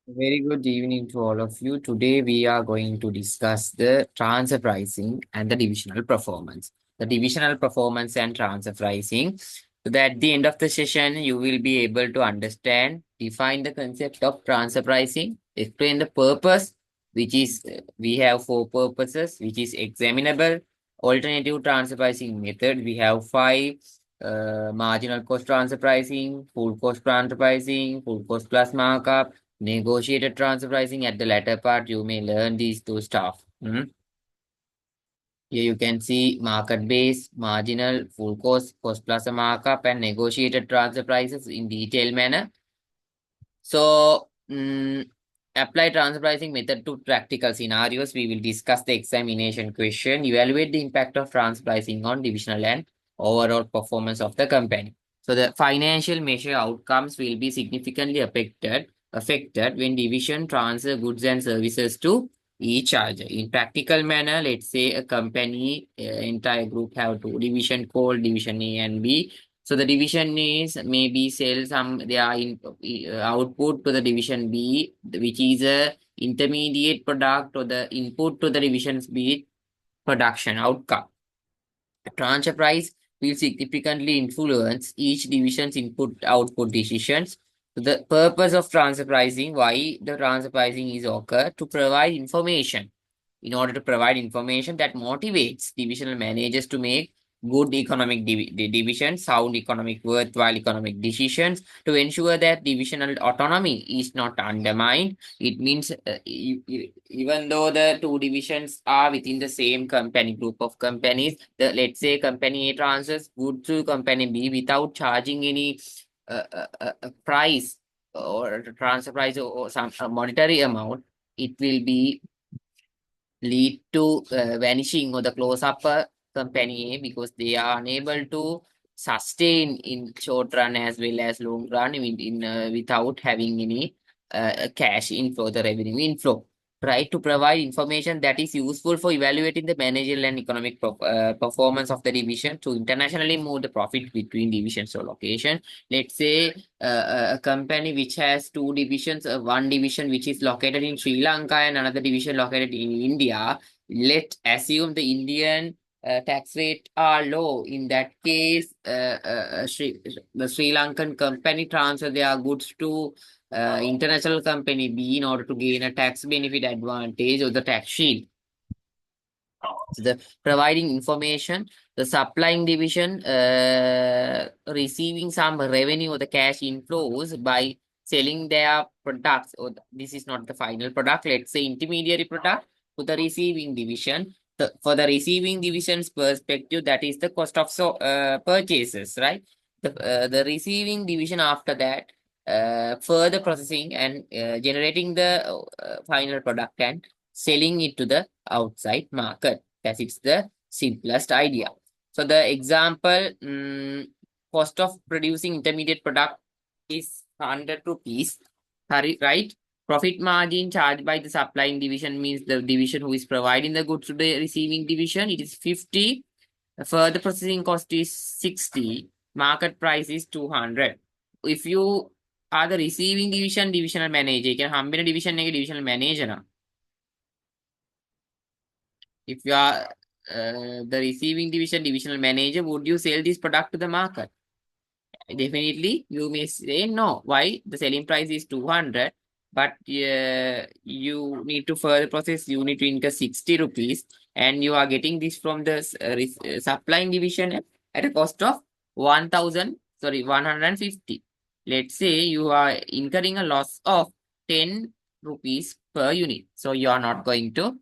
Very good evening to all of you. Today we are going to discuss the transfer pricing and the divisional performance. The divisional performance and transfer pricing. So that at the end of the session, you will be able to understand, define the concept of transfer pricing, explain the purpose, which is we have four purposes, which is examinable, alternative transfer pricing method. We have five marginal cost transfer pricing, full cost transfer pricing, full cost plus markup, negotiated transfer pricing. At the latter part, you may learn these two stuff. Here you can see market base, marginal, full cost plus a markup, and negotiated transfer prices in detailed manner. So, apply transfer pricing method to practical scenarios. We will discuss the examination question. Evaluate the impact of transfer pricing on divisional and overall performance of the company. So, the financial measure outcomes will be significantly affected when division transfer goods and services to each other. In practical manner, let's say a company, entire group have two division called division A and B. So the division is maybe sell some their output to the division B, which is a intermediate product or the input to the division B production outcome. The transfer price will significantly influence each division's input output decisions. So the purpose of transfer pricing, why the transfer pricing is occur to provide information. In order to provide information that motivates divisional managers to make good economic division, sound economic, worthwhile economic decisions to ensure that divisional autonomy is not undermined. It means even though the two divisions are within the same company, group of companies, let's say company A transfers goods to company B without charging any price or transfer price or some monetary amount, it will be lead to vanishing or the close up company A because they are unable to sustain in short run as well as long run without having any cash inflow, the revenue inflow. Try to provide information that is useful for evaluating the managerial and economic performance of the division to internationally move the profit between divisions or location. Let's say a company which has two divisions, one division which is located in Sri Lanka and another division located in India. Let's assume the Indian tax rate are low. In that case, the Sri Lankan company transfer their goods to international company B in order to gain a tax benefit advantage or the tax shield. So the providing information, the supplying division receiving some revenue or the cash inflows by selling their products, or this is not the final product, let's say intermediary product to the receiving division. For the receiving division's perspective, that is the cost of purchases, right? The receiving division after that further processing and generating the final product and selling it to the outside market. That is the simplest idea. So the example, cost of producing intermediate product is 100 rupees, right? Profit margin charged by the supplying division means the division who is providing the goods to the receiving division, it is 50. Further processing cost is 60. Market price is 200. If you are the receiving division, divisional manager, you can hambina division divisional manager. If you are the receiving division divisional manager, would you sell this product to the market? Definitely, you may say no. Why? The selling price is 200, but you need to further process, you need to incur 60 rupees, and you are getting this from the supplying division at a cost of 1000, sorry, 150. Let's say you are incurring a loss of 10 rupees per unit. So you are not going to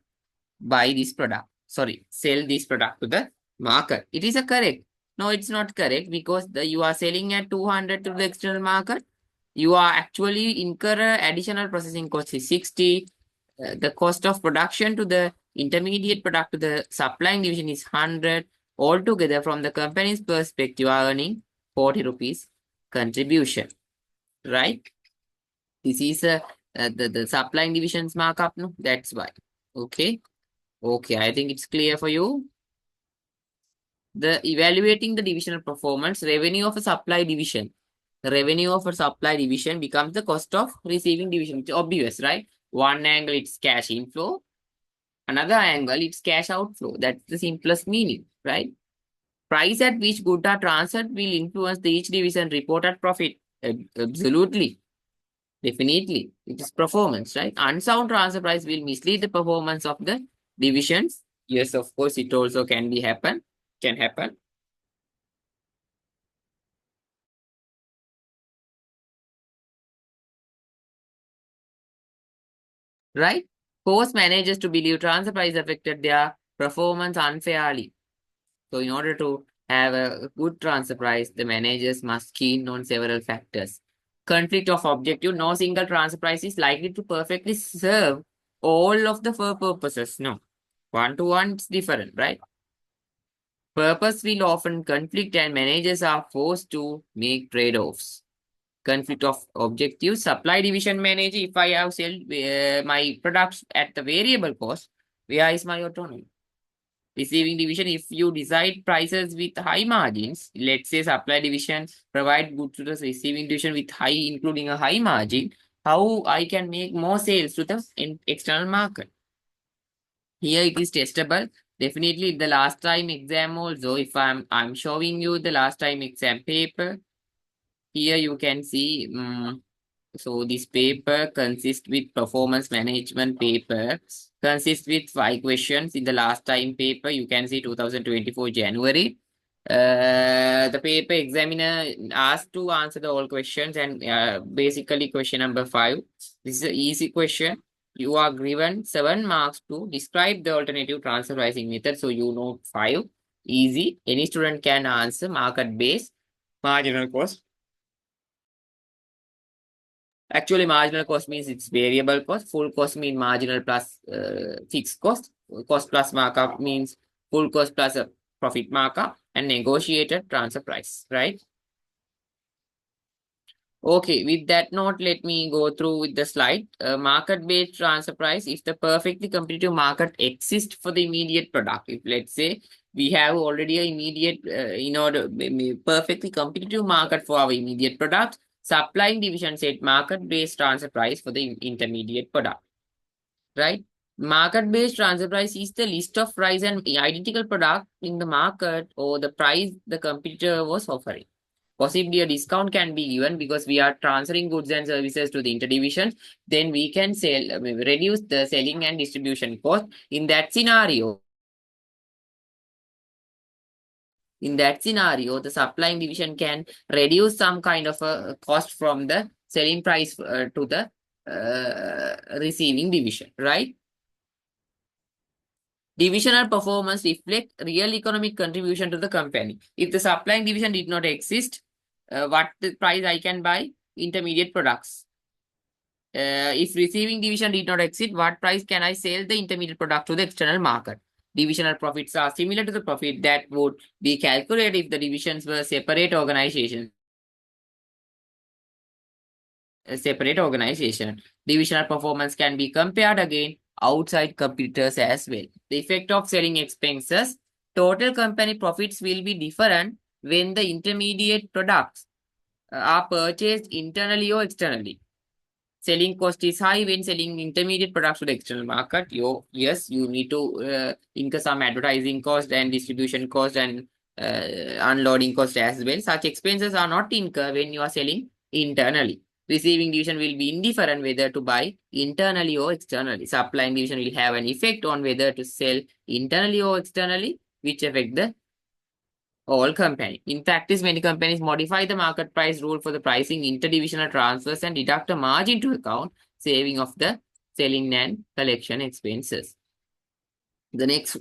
buy this product, sorry, sell this product to the market. It is a correct. No, it's not correct because you are selling at 200 to the external market. You are actually incur additional processing cost is 60. The cost of production to the intermediate product to the supplying division is 100. Altogether, from the company's perspective, you are earning 40 rupees contribution, right? This is the supplying division's markup. No, that's why. Okay. Okay, I think it's clear for you. The evaluating the divisional performance, revenue of a supply division revenue of a supply division becomes the cost of receiving division. It's obvious, right? One angle it's cash inflow, another angle it's cash outflow. That's the simplest meaning, right? Price at which goods are transferred will influence the each division reported profit. Absolutely, definitely. It is performance, right? Unsound transfer price will mislead the performance of the divisions. Yes, of course, it also can happen, right? Force managers to believe transfer price affected their performance unfairly. So in order to have a good transfer price, the managers must keen on several factors. Conflict of objective. No single transfer price is likely to perfectly serve all of the four purposes. No. One to one is different, right? Purpose will often conflict and managers are forced to make trade-offs. Conflict of objective. Supply division manager, if I have sold my products at the variable cost, where is my autonomy? Receiving division, if you decide prices with high margins, let's say supply division provide goods to the receiving division with high, including a high margin, how I can make more sales to the external market. Here it is testable. Definitely the last time exam also, if I'm showing you the last time exam paper, here you can see so this paper consists with performance management paper, consists with 5 questions in the last time paper. You can see 2024 January. The paper examiner asked to answer the all questions and basically question number 5. This is an easy question. You are given 7 marks to describe the alternative transfer pricing method. So you know 5. Easy. Any student can answer market base, marginal cost. Actually, marginal cost means it's variable cost. Full cost means marginal plus fixed cost. Cost plus markup means full cost plus a profit markup and negotiated transfer price, right? Okay, with that note, let me go through with the slide. Market-based transfer price, if the perfectly competitive market exists for the immediate product, if let's say we have already an immediate, perfectly competitive market for our immediate product, supplying division set market-based transfer price for the intermediate product, right? Market-based transfer price is the list of price and identical product in the market or the price the competitor was offering. Possibly a discount can be given because we are transferring goods and services to the interdivision. Then we can reduce the selling and distribution cost. In that scenario, the supplying division can reduce some kind of a cost from the selling price to the receiving division, right? Divisional performance reflect real economic contribution to the company. If the supplying division did not exist, what the price I can buy intermediate products. If receiving division did not exist, what price can I sell the intermediate product to the external market? Divisional profits are similar to the profit that would be calculated if the divisions were separate organizations. A separate organization. Divisional performance can be compared again outside competitors as well. The effect of selling expenses. Total company profits will be different when the intermediate products are purchased internally or externally. Selling cost is high when selling intermediate products to the external market. Yes, you need to incur some advertising cost and distribution cost and unloading cost as well. Such expenses are not incurred when you are selling internally. Receiving division will be indifferent whether to buy internally or externally. Supplying division will have an effect on whether to sell internally or externally, which affect the all company. In practice, many companies modify the market price rule for the pricing interdivisional transfers and deduct a margin to account, saving of the selling and collection expenses. The next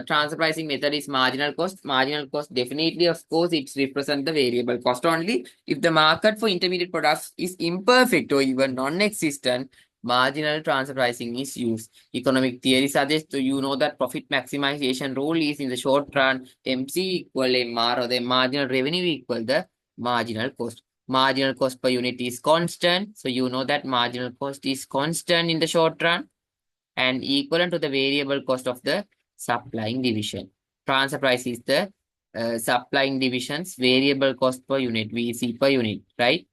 transfer pricing method is marginal cost. Marginal cost definitely, of course, it represents the variable cost only. If the market for intermediate products is imperfect or even non-existent, marginal transfer pricing is used. Economic theory suggests you know that profit maximization rule is in the short run MC equal MR or the marginal revenue equal the marginal cost. Marginal cost per unit is constant. So you know that marginal cost is constant in the short run and equivalent to the variable cost of the supplying division. Transfer price is the supplying divisions, variable cost per unit, VC per unit, right?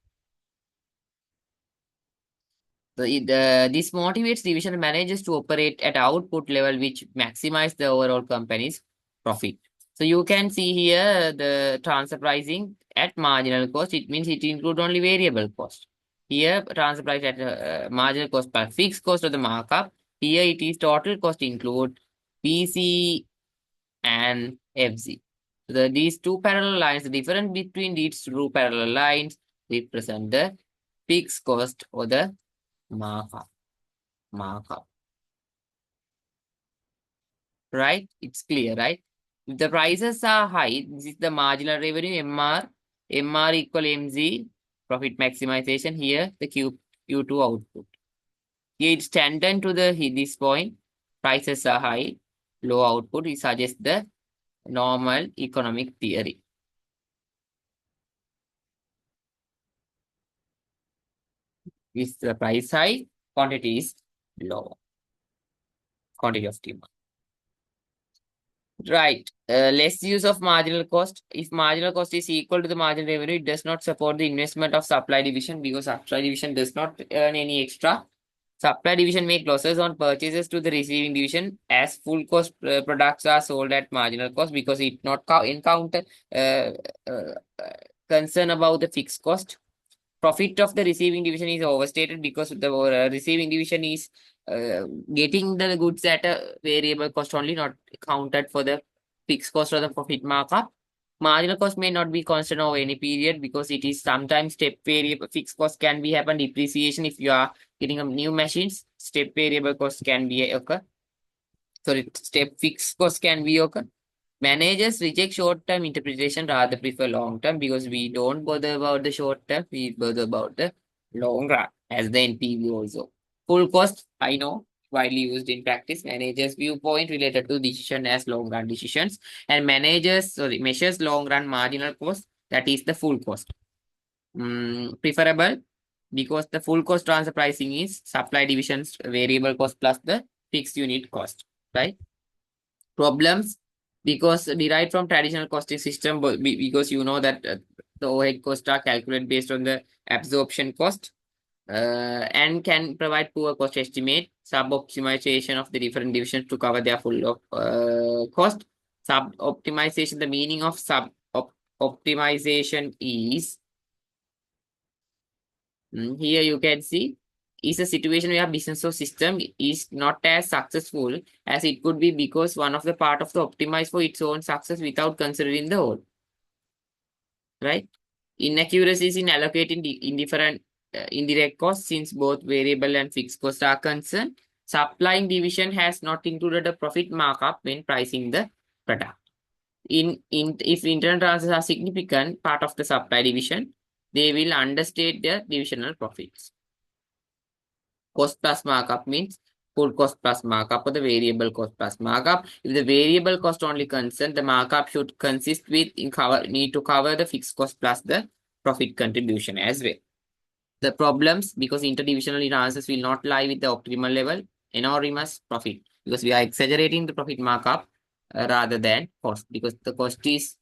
This motivates division managers to operate at output level, which maximize the overall company's profit. So you can see here the transfer pricing at marginal cost. It means it includes only variable cost. Here transfer price at marginal cost per fixed cost of the markup. Here it is total cost include PC and FZ. So these two parallel lines, the difference between these two parallel lines represent the fixed cost or the markup. Markup, right? It's clear, right? If the prices are high, this is the marginal revenue MR, MR equal MZ, profit maximization. Here the Q2 output. Here it's tendent to the this point. Prices are high, low output. It suggests the normal economic theory. If the price high, quantity is low. Quantity of demand. Right. Less use of marginal cost. If marginal cost is equal to the marginal revenue, it does not support the investment of supply division because supply division does not earn any extra. Supply division make losses on purchases to the receiving division as full cost products are sold at marginal cost because it not encounter uh, uh, concern about the fixed cost. Profit of the receiving division is overstated because the receiving division is uh, getting the goods at a variable cost only, not counted for the fixed cost or the profit markup. Marginal cost may not be constant over any period because it is sometimes step variable. Fixed cost can be happen depreciation if you are getting a new machines. Step variable cost can be occur. Sorry, step fixed cost can be occur. Managers reject short-term interpretation rather prefer long-term because we don't bother about the short-term, we bother about the long run as the NPV also. Full cost, I know, widely used in practice. Managers' viewpoint related to decision as long-run decisions and measures long-run marginal cost, that is the full cost. Preferable because the full cost transfer pricing is supply division's variable cost plus the fixed unit cost, right? Problems because derived from traditional costing system because you know that the overhead costs are calculated based on the absorption cost and can provide poor cost estimate, sub-optimization of the different divisions to cover their full of cost. Sub-optimization, the meaning of sub-optimization is here you can see is a situation where business or system is not as successful as it could be because one of the part of the optimize for its own success without considering the whole, right? Inaccuracies in allocating the indifferent indirect costs since both variable and fixed costs are concerned. Supplying division has not included a profit markup when pricing the product. In if internal transfers are significant part of the supply division, they will understate their divisional profits. Cost plus markup means full cost plus markup or the variable cost plus markup. If the variable cost only concerned, the markup should consist with need to cover the fixed cost plus the profit contribution as well. The problems because interdivisional transfers will not lie with the optimal level, enormous profit because we are exaggerating the profit markup rather than cost because the cost is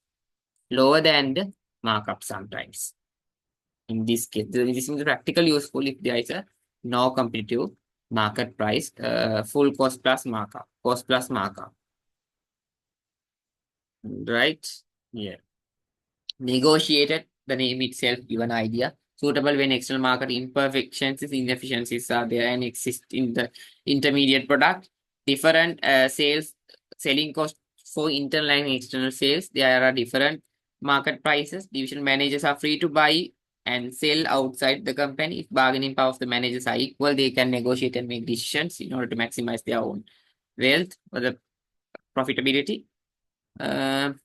lower than the markup sometimes. In this case, this is practically useful if there is a no competitive market price, full cost plus markup, cost plus markup, right? Yeah. Negotiated, the name itself give an idea. Suitable when external market imperfections, inefficiencies are there and exist in the intermediate product. Different selling cost for internal and external sales. There are different market prices. Division managers are free to buy and sell outside the company. If bargaining power of the managers are equal, they can negotiate and make decisions in order to maximize their own wealth or the profitability.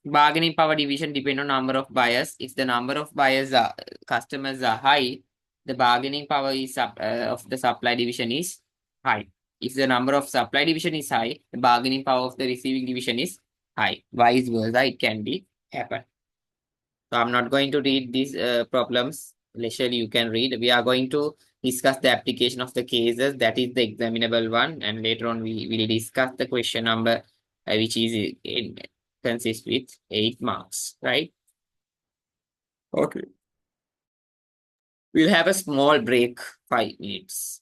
Bargaining power division depend on number of buyers. If the number of customers are high, the bargaining power is of the supply division is high. If the number of supply division is high, the bargaining power of the receiving division is high. Vice versa, it can be happen. So I'm not going to read these problems. Leisurely, you can read. We are going to discuss the application of the cases. That is the examinable one. And later on, we will discuss the question number, which is in consists with 8 marks, right? Okay. We'll have a small break, 5 minutes.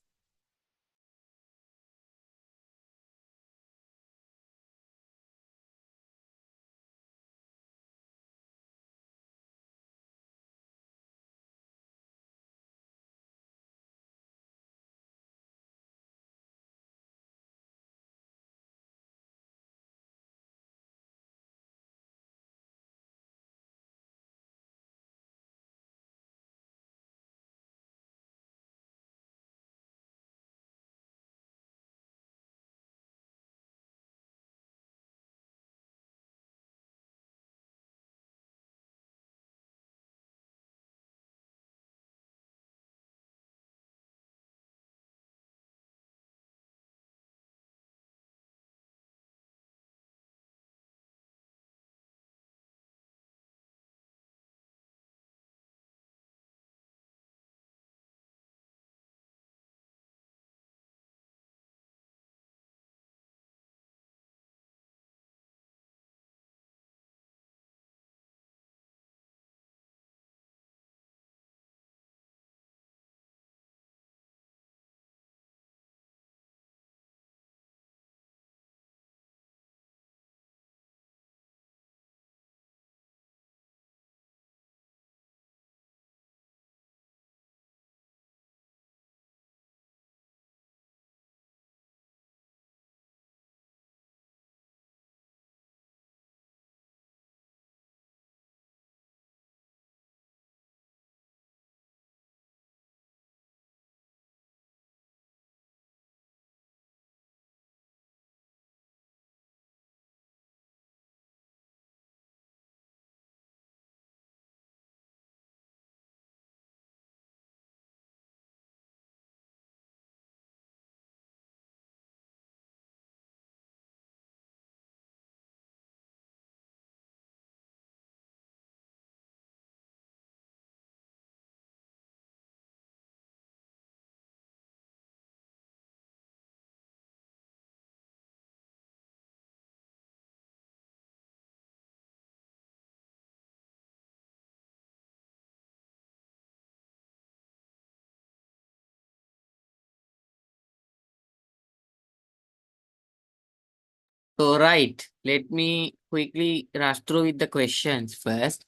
So, right, let me quickly rush through with the questions first.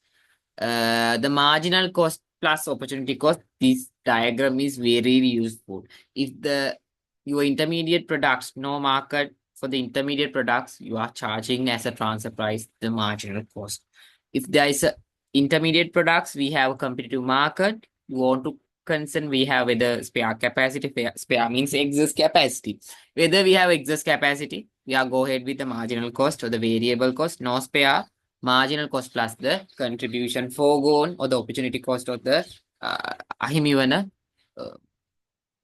The marginal cost plus opportunity cost, this diagram is very useful. If the your intermediate products, no market for the intermediate products, you are charging as a transfer price the marginal cost. If there is a intermediate products, we have a competitive market. You want to concern we have whether spare capacity, spare means excess capacity. Whether we have excess capacity, we are go ahead with the marginal cost or the variable cost, no spare marginal cost plus the contribution foregone or the opportunity cost of the අහිමි වන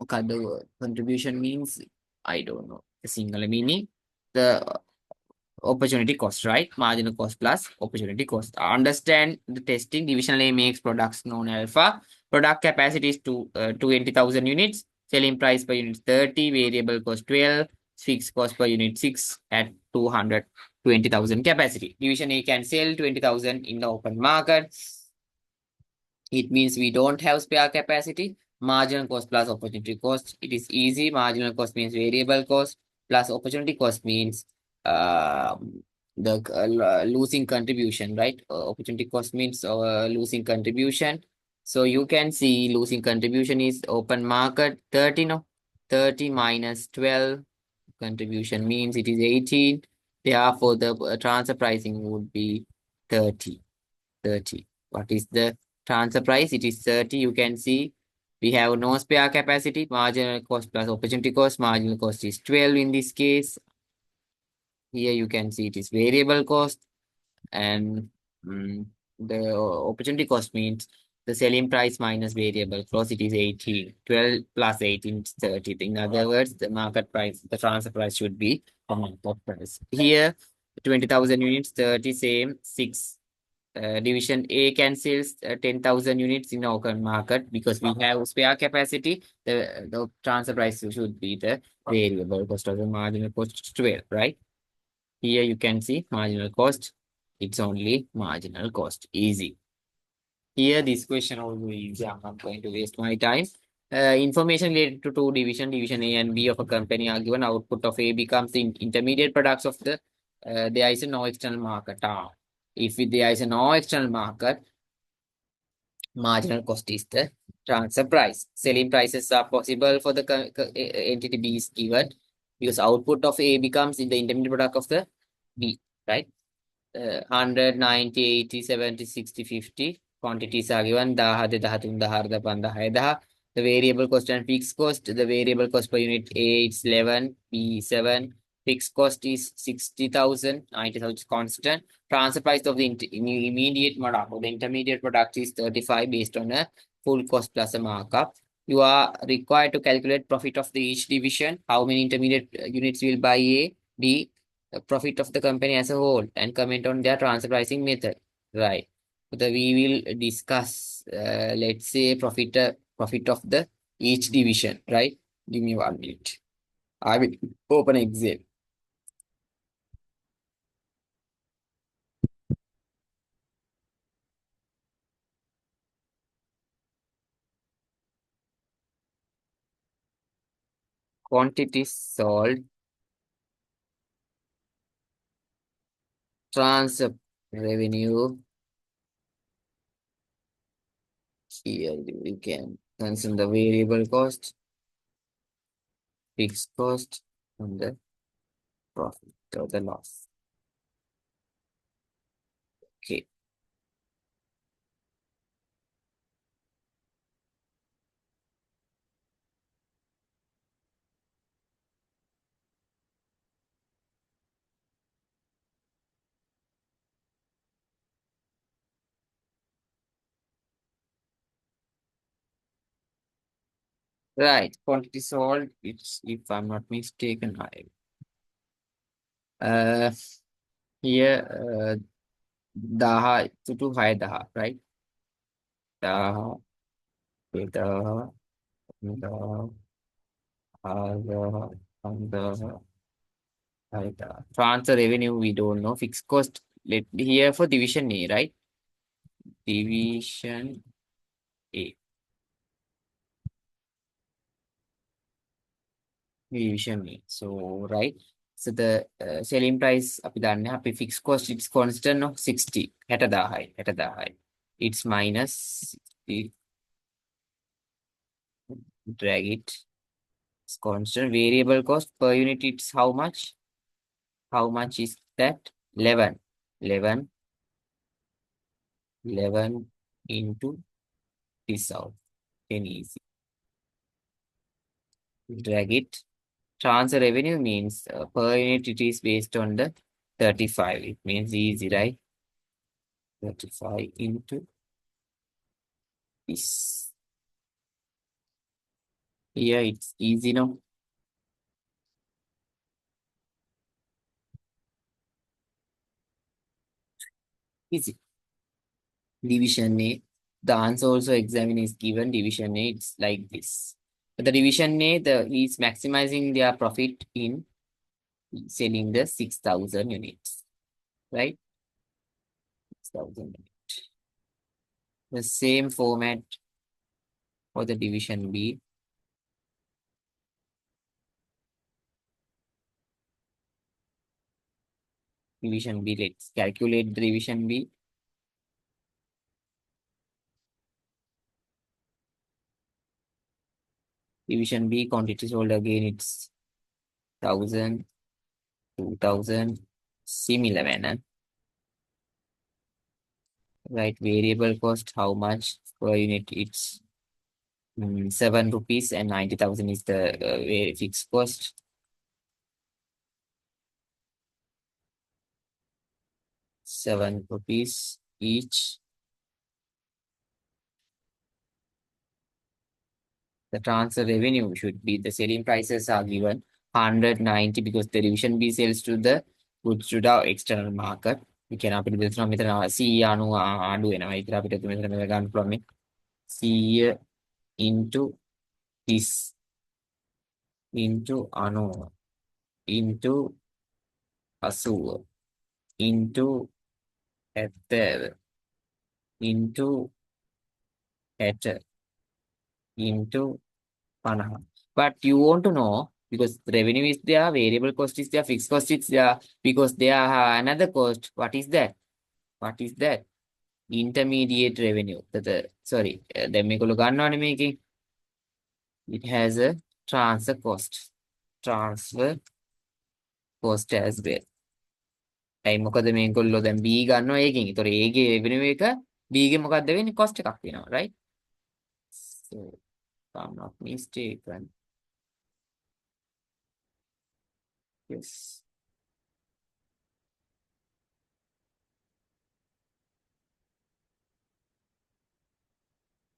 මොකද්ද contribution means I don't know the single meaning the opportunity cost, right? Marginal cost plus opportunity cost. Understand the testing. Divisional A makes products known alpha. Product capacity is 20,000 units. Selling price per unit 30. Variable cost 12. Fixed cost per unit 6 at 220,000 capacity. Division A can sell 20,000 in the open market. It means we don't have spare capacity. Marginal cost plus opportunity cost. It is easy. Marginal cost means variable cost plus opportunity cost means the losing contribution, right? Opportunity cost means losing contribution. So you can see losing contribution is open market 30, no? 30 minus 12 contribution means it is 18. Therefore, the transfer pricing would be 30. 30. What is the transfer price? It is 30. You can see we have no spare capacity, marginal cost plus opportunity cost. Marginal cost is 12 in this case. Here you can see it is variable cost and the opportunity cost means the selling price minus variable cost. It is 18. 12 plus 18 is 30. In other words, the market price, the transfer price should be the market price. Here, 20,000 units, 30 same, 6. Division A cancels 10,000 units in the open market because we have spare capacity. The transfer price should be the variable cost of the marginal cost 12, right? Here you can see marginal cost It's only marginal cost. Easy. Here, this question also easy. I'm not going to waste my time. Information related to two division A and B of a company are given. Output of A becomes the intermediate products of the. There is no external market. If there is no external market, marginal cost is the transfer price. Selling prices are possible for the entity B is given because output of A becomes in the intermediate product of the B, right? 100, 90, 80, 70, 60, 50 quantities are given. 10, 13, 10, 15, 10. The variable cost and fixed cost. The variable cost per unit A is 11, B 7. Fixed cost is 60,000, 90,000 is constant. Transfer price of the immediate product or the intermediate product is 35 based on a full cost plus a markup. You are required to calculate profit of the each division. How many intermediate units will buy A, B, the profit of the company as a whole, and comment on their transfer pricing method. Right. So we will discuss, let's say, profit of the each division. Right. Give me 1 minute. I will open Excel. Quantities sold, transfer revenue. Here we can consider the variable cost, fixed cost, and the profit or the loss. Okay. Right. Quantity sold. It's if I'm not mistaken. Uh, here 10 to 6, right? 10, 10, 10, 11, transfer revenue, we don't know. Fixed cost, let here for division A, right? Division A. Division A. So, right. So the selling price, අපි දන්නේ අපි fixed cost, it's constant of 60. 60,000. It's minus 60. Drag it. It's constant. Variable cost per unit, it's how much? How much is that? 11. 11, 11 into this out. 10 easy. Drag it. Transfer revenue means per unit it is based on the 35. It means easy, right? 35 into this. Here it's easy now. Easy. Division A. The answer also examine is given. Division A, it's like this. But the division A, is maximizing their profit in selling the 6,000 units, right? 6,000 units. The same format for the division B. Division B, let's calculate the division B. Division B quantity sold again, it's 1,000, 2,000, similar manner. Right, variable cost, how much per unit? It's 7 rupees and 90,000 is the fixed cost. 7 rupees each. The transfer revenue should be the selling prices are given 190 because the division B sells to the goods to the external market. We can අපිට දෙතුන මෙතන C අණු ආඩු වෙනවා. ඒකට අපිට මෙතන මේක ගන්න පුළුවන් මේ C into this into අණු into 80 into at the into at into Panaha. But you want to know because the revenue is there, variable cost is there, fixed cost is there, because there are another cost. What is that? What is that? Intermediate revenue. Sorry, දැන් මේගොල්ලෝ ගන්නවනේ මේකෙන්. It has a transfer cost. Transfer cost as well. ඇයි මොකද මේගොල්ලෝ දැන් B ගන්නවා ඒකෙන්. ඒතොර A ගේ revenue එක B ගේ මොකක්ද වෙන්නේ? cost එකක් වෙනවා, right? So, if I'm not mistaken. Yes.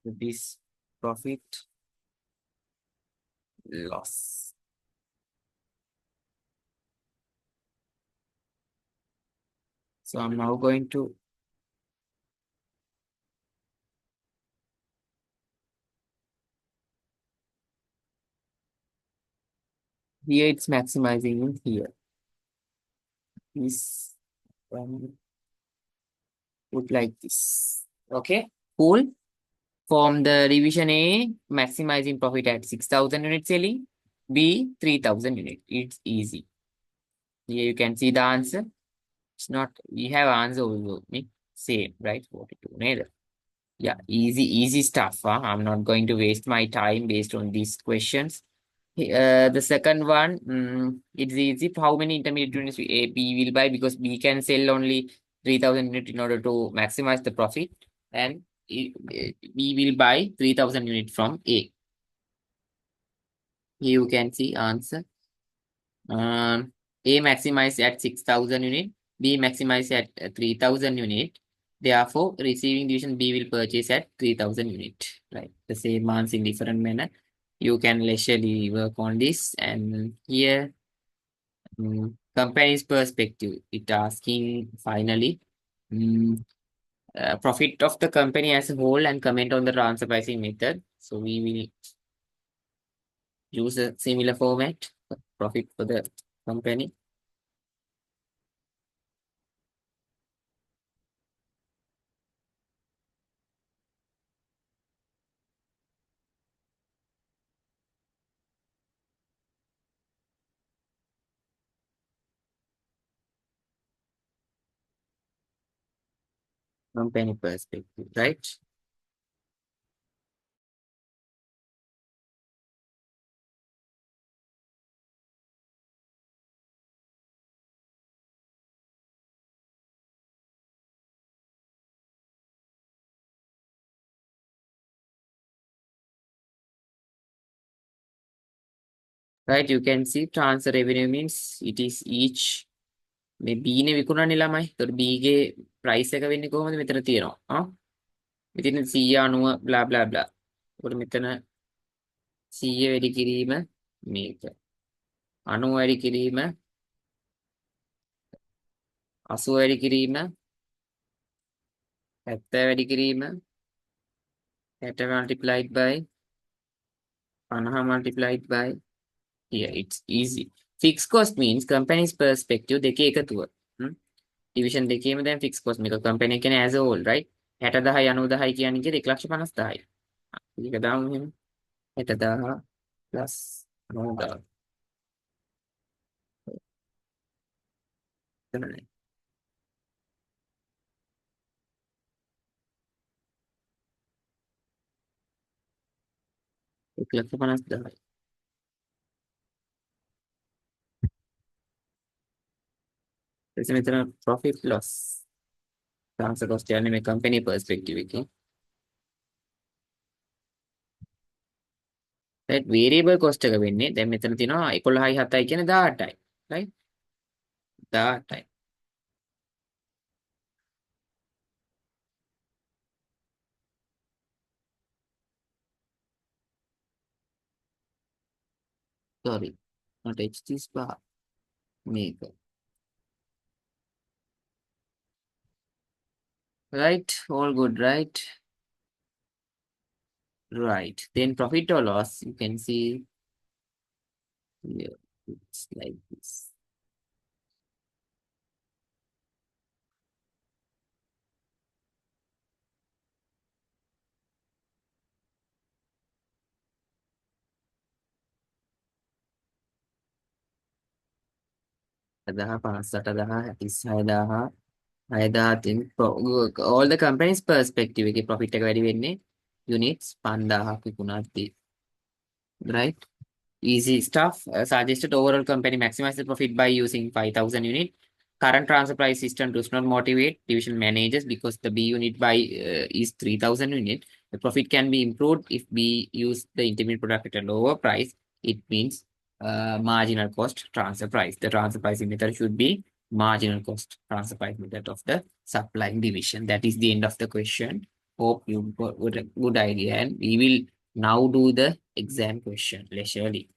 This profit loss. So I'm now going to here it's maximizing in here. This one put like this. Okay, cool. From the division A, maximizing profit at 6,000 unit selling. B, 3,000 unit. It's easy. Here you can see the answer. It's not, we have answer also. Same, right? 42. Neither. Yeah, easy stuff. Huh? I'm not going to waste my time based on these questions. The second one, it's easy. How many intermediate units A, B will buy because B can sell only 3,000 units in order to maximize the profit, and B will buy 3,000 units from A. You can see answer. A maximize at 6,000 unit, B maximize at 3,000 unit. Therefore, receiving division B will purchase at 3,000 unit. Right, the same answer in different manner. You can leisurely work on this, and here company's perspective. It asking finally profit of the company as a whole and comment on the transfer pricing method. So we will use a similar format. Profit for the company. Company perspective, right? Right, you can see transfer revenue means it is each මේ B නේ විකුණන්නේ ළමයි. ඒතකොට B ගේ price එක වෙන්නේ කොහොමද? මෙතන තියෙනවා. මෙතන 190 bla bla bla. ඒකට මෙතන 100 වැඩි කිරීම මේක. 90 වැඩි කිරීම 80 වැඩි කිරීම 70 වැඩි කිරීම 60 multiplied by 50 multiplied by here. It's easy. Fixed cost means company's perspective දෙකේ එකතුව. Division දෙකේම දැන් fixed cost මේක company කියන්නේ as a whole, right? 60,000 90,000 කියන්නේ කියේ 1,50,000. ඒක දාමු එහෙම. 60,000 plus 90,000. එතනනේ. 1,50,000. එතන මෙතන profit loss. transfer cost කියන්නේ මේ company perspective එකේ. right, variable cost එක වෙන්නේ දැන් මෙතන තියෙනවා 11යි 7යි කියන්නේ 18යි. right? 18යි. sorry. not HT bar. මේක. right, all good, right? Right. Then profit or loss, you can see here. It's like this. all the companies perspective එකේ profit එක වැඩි වෙන්නේ units 5000ක් විකුණද්දී, right? Easy stuff. Suggested overall company maximize the profit by using 5,000 unit. Current transfer price system does not motivate division managers because the B unit buy is 3,000 unit. The profit can be improved if we use the intermediate product at a lower price. It means marginal cost transfer price. The transfer pricing method should be marginal cost transfer price method of the supplying division. That is the end of the question. Hope you got a good idea, and we will now do the exam question leisurely.